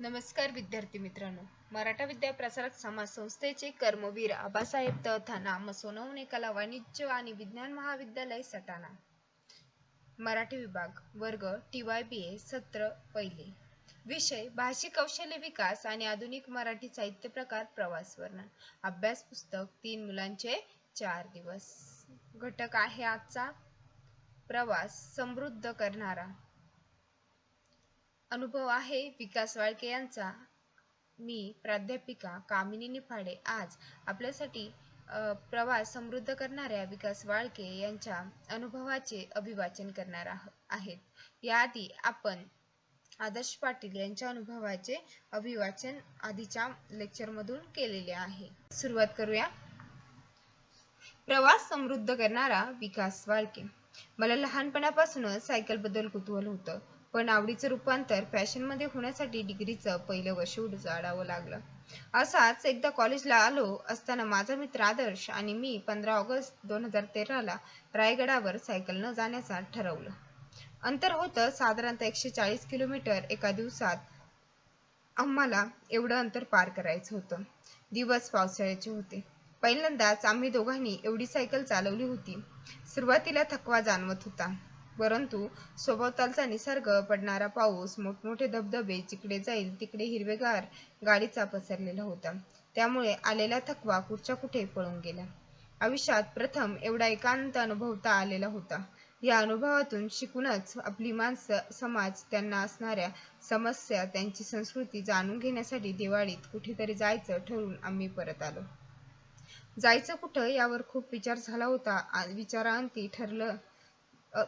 नमस्कार विद्यार्थी मित्रांनो, मराठा विद्या प्रसारक समाज संस्थेचे कर्मवीर आबासाहेब तहथा सोनवणे कला वाणिज्य आणि विज्ञान महाविद्यालय सटाणा मराठी विभाग वर्ग TYBA सत्र पहिले विषय भाषिक कौशल्य विकास आणि आधुनिक मराठी साहित्य प्रकार प्रवास वर्णन अभ्यास पुस्तक 3 मुलांचे 4 दिवस घटक आहे आजचा प्रवास समृद्ध करणारा अनुभव आहे विकास वाळके यांचा। मी प्राध्यापिका कामिनी निफाडे आज आपल्यासाठी प्रवास समृद्ध करणाऱ्या विकास वाळके यांच्या अनुभवाचे अभिवाचन करणार आहेत। याआधी आपण आदर्श पाटील यांच्या अनुभवाचे अभिवाचन आधीच्या लेक्चर मधून केलेले आहे। सुरुवात करूया। प्रवास समृद्ध करणारा विकास वाळके। मला लहानपणापासूनच सायकल बद्दल कुतूहल होतं, पण आवडीचं रूपांतर फॅशन मध्ये होण्यासाठी डिग्रीचं पहिलं वर्ष उजाडावं लागलं। असाच एकदा कॉलेजला आलो असताना माझा मित्र आदर्श आणि मी 15 ऑगस्ट 2013 ला रायगडावर सायकलनं जाण्याचं ठरवलं। अंतर होतं साधारणतः 140 किलोमीटर। एका दिवसात आम्हाला एवढं अंतर पार करायचं होतं। दिवस पावसाळ्याचे होते। पहिल्यांदाच आम्ही दोघांनी एवढी सायकल चालवली होती। सुरुवातीला थकवा जाणवत होता, परंतु सभोवतालचा निसर्ग, पडणारा पाऊस, मोठमोठे धबधबे, जिकडे जाईल तिकडे हिरवेगार गाडीचा पसरलेला होता, त्यामुळे आलेला थकवा कुठच्या कुठे पळून गेला। आयुष्यात प्रथम एवढा एकांत अनुभवता आलेला होता। या अनुभवातून शिकूनच आपली माणसं, समाज, त्यांना असणाऱ्या समस्या, त्यांची संस्कृती जाणून घेण्यासाठी दिवाळीत कुठेतरी जायचं ठरवून आम्ही परत आलो। जायचं कुठं यावर खूप विचार झाला होता। विचारांती ठरलं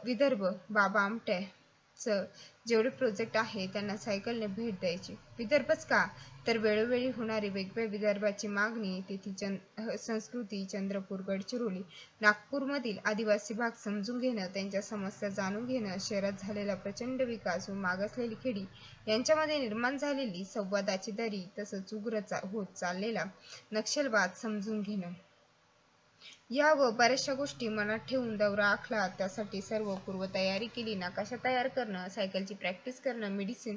विदर्भ। बाबा आमटेचं जेवढे प्रोजेक्ट आहे त्यांना सायकलने भेट द्यायची। विदर्भच का, तर वेळोवेळी होणारी वेगवेगळ्या विदर्भाची मागणी, तेथील संस्कृती, चंद्रपूर, गडचिरोली, नागपूरमधील आदिवासी भाग समजून घेणं, त्यांच्या समस्या जाणून घेणं, शहरात झालेला प्रचंड विकास व मागासलेली खेडी यांच्यामध्ये निर्माण झालेली संवादाची दरी, तसंच उग्र होत चाललेला नक्षलवाद समजून घेणं, या व बऱ्याचशा गोष्टी मनात ठेवून दौरा आखला। त्यासाठी सर्व पूर्वतयारी केली। नकाशा तयार करणं, सायकलची प्रॅक्टिस करणं, मेडिसिन,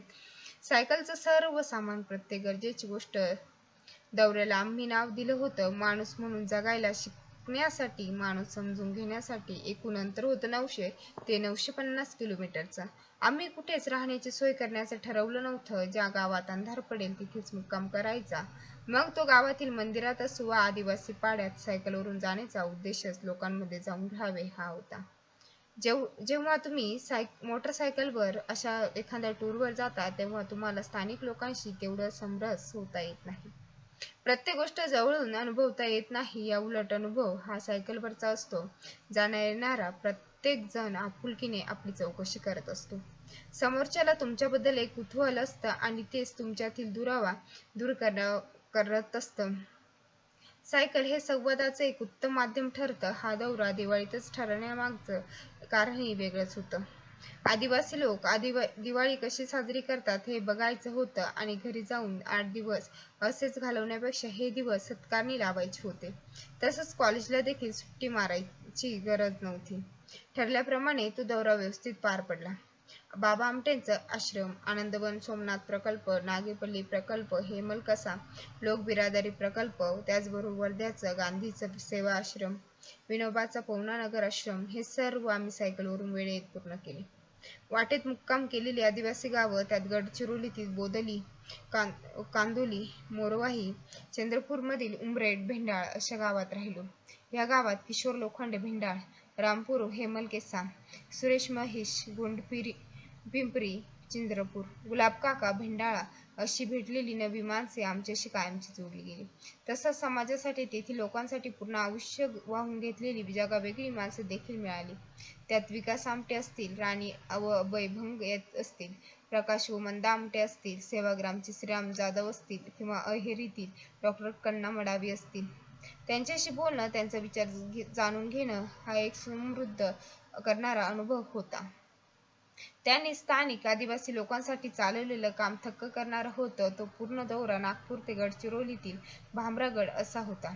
सायकलचं सर्व सामान, प्रत्येक गरजेची गोष्ट। दौऱ्याला आम्ही नाव दिलं होतं माणूस म्हणून जगायला शिकण्यासाठी, माणूस समजून घेण्यासाठी। एकूण अंतर होतं 900 ते 950 किलोमीटरचं। आम्ही कुठेच राहण्याची सोय करण्याचं ठरवलं नव्हतं। ज्या गावात अंधार पडेल तिथेच मुक्काम करायचा, मग तो गावातील मंदिरात असो वा आदिवासी पाड्यात। सायकलवरून जाण्याचा उद्देशच लोकांमध्ये जाऊन राहावे हा होता। जेव्हा तुम्ही मोटरसायकलवर अशा एखाद्या टूरवर जाता, तेव्हा तुम्हाला स्थानिक लोकांशी तेवढं समरस होता येत नाही, प्रत्येक गोष्ट जवळून अनुभवता येत नाही। या उलट अनुभव हा सायकलवरचा असतो। जाण्या येणारा प्रत्येक जण आपुलकीने आपली चौकशी करत असतो। समोरच्याला तुमच्याबद्दल एक कुतूहल असतं आणि तेच तुमच्यातील दुरावा दूर करत असतं। सायकल हे संवादाचं एक उत्तम माध्यम ठरतं। हा दौरा दिवाळीतच ठरवण्यामागचं कारणही वेगळंच होतं। आदिवासी लोक दिवाळी कशी साजरी करतात हे बघायचं होतं आणि घरी जाऊन 8 दिवस असेच घालवण्यापेक्षा हे दिवस सत्कारणी लावायचे होते। तसंच कॉलेजला देखील सुट्टी मारायची गरज नव्हती। ठरल्याप्रमाणे तो दौरा व्यवस्थित पार पडला। बाबा आमटेंचं आश्रम, आनंदवन सोमनाथ प्रकल्प, नागेपल्ली प्रकल्प, हेमलकसा लोकबिरादरी प्रकल्प, त्याचबरोबर वर्ध्याचं गांधीचं सेवा आश्रम, विनोबाचा पवनानगर आश्रम, हे सर्व आम्ही सायकलवरून वेळेत पूर्ण केले। वाटेत मुक्काम केलेली आदिवासी गावं, त्यात गडचिरोलीतील बोदली, कांदोली, मोरवाही, चंद्रपूरमधील उमरेड, भेंडाळ अशा गावात राहिलो। या गावात किशोर लोखंडे भेंडाळ, रामपूर हेमलकेसा, सुरेश महिश पिंपरी चंद्रपूर, गुलाबकाका भेंडाळा अशी भेटलेली नवी माणसे आमच्याशी कायमची जोडली गेली। तसंच समाजासाठी, तेथील लोकांसाठी पूर्ण आयुष्य वाहून घेतलेली जगावेगळी माणसं देखील मिळाली। त्यात विकास आमटे असतील, राणी व अभय भंग असतील, प्रकाश व मंदा आमटे असतील, सेवाग्रामचे श्रीराम जाधव असतील किंवा अहेरीतील डॉ. कन्ना मडावी असतील, त्यांच्याशी बोलणं, त्यांचा विचार जाणून घेणं हा एक समृद्ध करणारा अनुभव होता। त्यांनी स्थानिक आदिवासी लोकांसाठी चालवलेलं काम थक्क करणारं होतं। तो पूर्ण दौरा नागपूर ते गडचिरोलीतील भामरागड असा होता।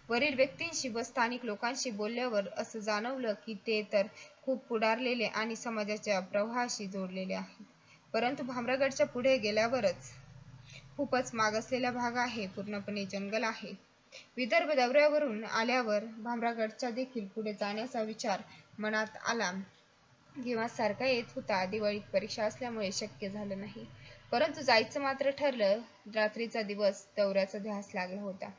वरील व्यक्तींशी व स्थानिक लोकांशी बोलल्यावर असं जाणवलं की ते तर खूप पुढारलेले आणि समाजाच्या प्रवाहाशी जोडलेले आहेत, परंतु भामरागडच्या पुढे गेल्यावरच खूपच मागासलेला भाग आहे, पूर्णपणे जंगल आहे. विदर्भ दौऱ्यावरून आल्यावर भामरागडच्या देखील पुढे जाण्याचा विचार मनात आला. किंवा सारखा येत होता. दिवाळीत परीक्षा असल्यामुळे शक्य झालं नाही. परंतु जायचं मात्र ठरलं. रात्रीचा दिवस दौऱ्याचा ध्यास लागला होता.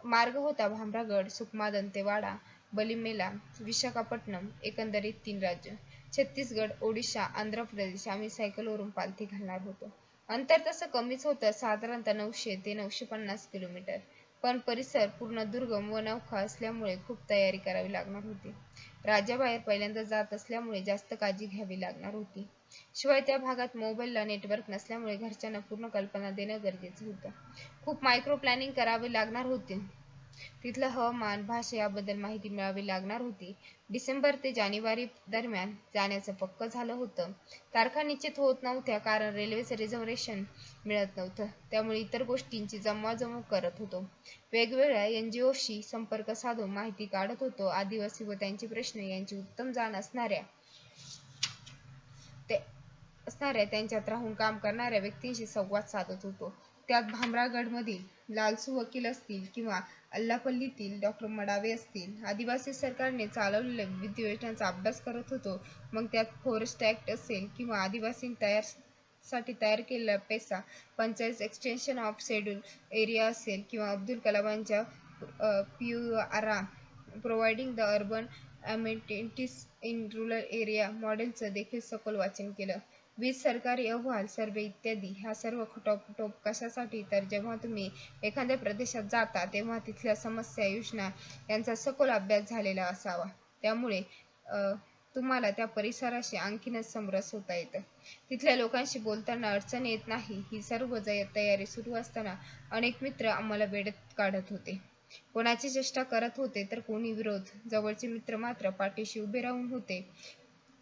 मार्ग होता भामरागड, सुकमा, दंतेवाडा, बलिमेला, विशाखापट्टणम, एकंदरीत 3 राज्य. छत्तीसगड, ओडिशा, आंध्र प्रदेश. आम्ही सायकलवरून पालथी घालणार होतो. अंतर तसं कमीच होतं, साधारणतः 900 ते 950 किलोमीटर. पण परिसर पूर्ण दुर्गम व नवखा असल्यामुळे खूप तयारी करावी लागणार होती. राज्याबाहेर पहिल्यांदा जात असल्यामुळे जास्त काळजी घ्यावी लागणार होती. शिवाय त्या भागात मोबाईलला नेटवर्क नसल्यामुळे घरच्यांना पूर्ण कल्पना देणं गरजेचं होतं. खूप मायक्रो प्लॅनिंग करावे लागणार होते. तिथलं हवामान, भाषा याबद्दल माहिती मिळावी लागणार होती. डिसेंबर ते जानेवारी दरम्यान जाण्याचं पक्क झालं होतं. तारखा निश्चित होत नव्हत्या कारण रेल्वेचं रिझर्वेशन मिळत नव्हतं. त्यामुळे इतर गोष्टींची जमवाजमव करत होतो. वेगवेगळ्या NGOशी संपर्क साधून माहिती काढत होतो. आदिवासी व त्यांचे प्रश्न यांची उत्तम जाण असणाऱ्या त्यांच्यात राहून काम करणाऱ्या व्यक्तींशी संवाद साधत होतो. त्यात भामरागडमधील लालसू वकील असतील किंवा अल्लापल्लीतील डॉ. मडावे असतील. आदिवासी सरकारने चालवलेल्या विविध योजनांचा अभ्यास करत होतो. मग त्यात फॉरेस्ट ऍक्ट असेल किंवा आदिवासींसाठी तयार केलेला PESA panchayat extension of schedule area असेल किंवा अब्दुल कलामांच्या PURA providing the urban amenities in rural area मॉडेलचं देखील सखोल वाचन केलं. 20 सरकारी अहवाल, सर्वे इत्यादी. ह्या सर्व खटापटोप कशासाठी? तर जेव्हा तुम्ही एखाद्या प्रदेशात जाता तेव्हा तिथल्या समस्या, योजना यांचा सखोल अभ्यास झालेला असावा. त्यामुळे तुम्हाला त्या परिसराशी आणखीनच समरस होता येतं. तिथल्या लोकांशी बोलताना अडचण येत नाही. ही सर्व तयारी सुरू असताना अनेक मित्र आम्हाला वेड्यात काढत होते. कोणाची चेष्टा करत होते तर कोणी विरोध. जवळचे मित्र मात्र पाठीशी उभे राहून होते.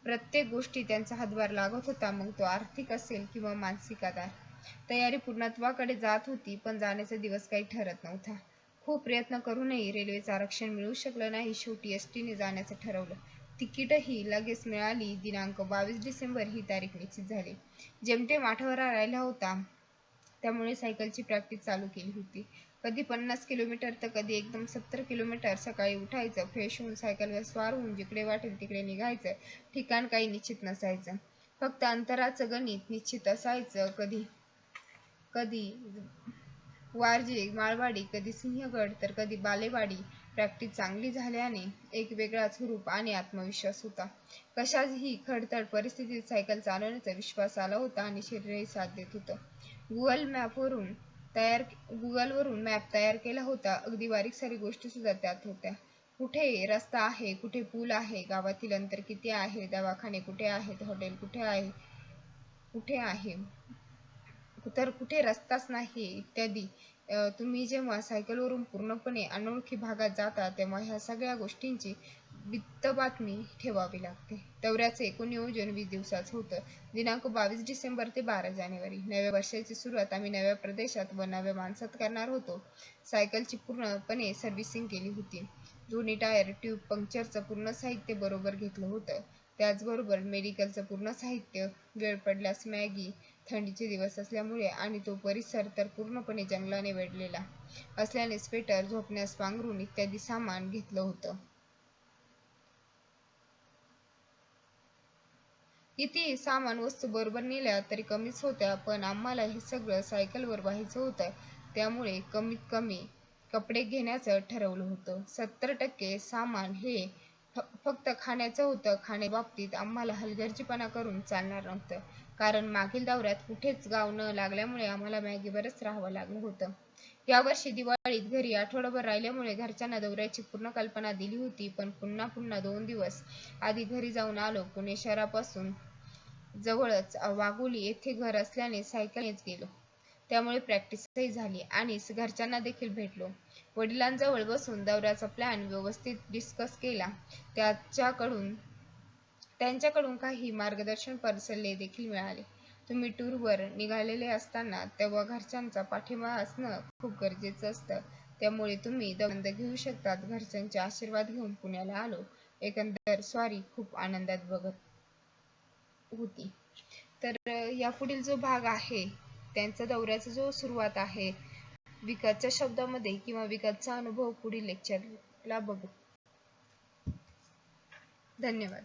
प्रत्येक गोष्टी त्यांचा हातभार लागत होता, मग तो आर्थिक असेल किंवा मानसिक आधार. तयारी पूर्णत्वाकडे जात होती, पण जाण्याचा दिवस काही ठरत नव्हता. खूप प्रयत्न करूनही रेल्वेचं आरक्षण मिळू शकलं नाही. शेवटी ST ने जाण्याचं ठरवलं. तिकीटही लगेच मिळाली. दिनांक 22 डिसेंबर ही तारीख निश्चित झाली. जेमतेम आठवडा राहिला होता. त्यामुळे सायकलची प्रॅक्टिस चालू केली होती. कधी 50 किलोमीटर तर कधी एकदम 70 किलोमीटर. सकाळी उठायचं, फ्रेश होऊन सायकलवर स्वार होऊन जिकडे वाटेल तिकडे निघायचं. ठिकाण काही निश्चित नसायचं, फक्त अंतराचं गणित निश्चित असायचं. कधी वारजे, माळवाडी, कधी सिंहगड तर कधी बालेवाडी. प्रॅक्टिस चांगली झाल्याने एक वेगळाच हुरूप आणि आत्मविश्वास होता. कशाही खडतर परिस्थितीत सायकल चालवण्याचा विश्वास आला होता आणि शरीरही साथ देत होतं. गुगलवरून मॅप तयार केला होता. अगदी बारीकसारीक गोष्टी सुद्धा त्यात होत्या. कुठे रस्ता आहे, कुठे पूल आहे, गावातील अंतर किती आहे, दवाखाने कुठे आहेत, हॉटेल कुठे आहे तर कुठे रस्ताच नाही इत्यादी. तुम्ही जेव्हा सायकलवरून पूर्णपणे अनोळखी भागात जाता तेव्हा ह्या सगळ्या गोष्टींची बातमी ठेवावी लागते. दौऱ्याचं एकूण नियोजन 20 दिवसाचं होतं. दिनांक 22 डिसेंबर ते 12 जानेवारी. नव्या वर्षाची सुरुवात आम्ही नव्या प्रदेशात व नव्या माणसात करणार होतो. सायकलची पूर्णपणे सर्व्हिसिंग केली होती. दोन्ही टायर, ट्यूब, पंक्चरचं पूर्ण साहित्य बरोबर घेतलं होतं. त्याचबरोबर मेडिकलचं पूर्ण साहित्य. वेळ पडल्यास मॅगी. थंडीचे दिवस असल्यामुळे आणि तो परिसर तर पूर्णपणे जंगलाने वेढलेला असल्याने स्वेटर, झोपण्यास पांघरूण इत्यादी सामान घेतलं होतं. किती सामान वस्तू बरोबर नेल्या तरी कमीच होत्या, पण आम्हाला हे सगळं सायकलवर व्हायचं होतं. त्यामुळे कमीत कमी कपडे घेण्याचं ठरवलं होतं. 70% सामान हे फक्त खाण्याचं होतं. खाण्याबाबतीत आम्हाला हलगर्जीपणा करून चालणार नव्हतं, कारण मागील दौऱ्यात कुठेच गाव न लागल्यामुळे आम्हाला मॅगीवरच राहावं लागलं होतं. यावर्षी दिवाळीत घरी आठवडाभर राहिल्यामुळे घरच्यांना दौऱ्याची पूर्ण कल्पना दिली होती, पण पुन्हा 2 दिवस आधी घरी जाऊन आलो. पुणे शहरापासून जवळच वाघोली येथे घर असल्याने सायकलनेच गेलो. त्यामुळे प्रॅक्टिसही झाली आणि घरच्यांना देखील भेटलो. वडिलांजवळ बसून दौऱ्याचा प्लॅन व्यवस्थित डिस्कस केला. त्यांच्याकडून काही मार्गदर्शनपर सल्ले देखील मिळाले. तुम्ही टूरवर निघालेले असताना तेव्हा घरच्यांचा पाठिंबा असणं खूप गरजेचं असतं. त्यामुळे तुम्ही दौऱ्याचा आनंद घेऊ शकतात. घरच्यांचे आशीर्वाद घेऊन पुण्याला आलो. एकंदर स्वारी खूप आनंदात बघत होती. तर यापुढील जो भाग आहे त्यांचा दौऱ्याचा जो सुरुवात आहे विकासच्या शब्दामध्ये किंवा विकासचा अनुभव पुढील लेक्चरला बघू. धन्यवाद.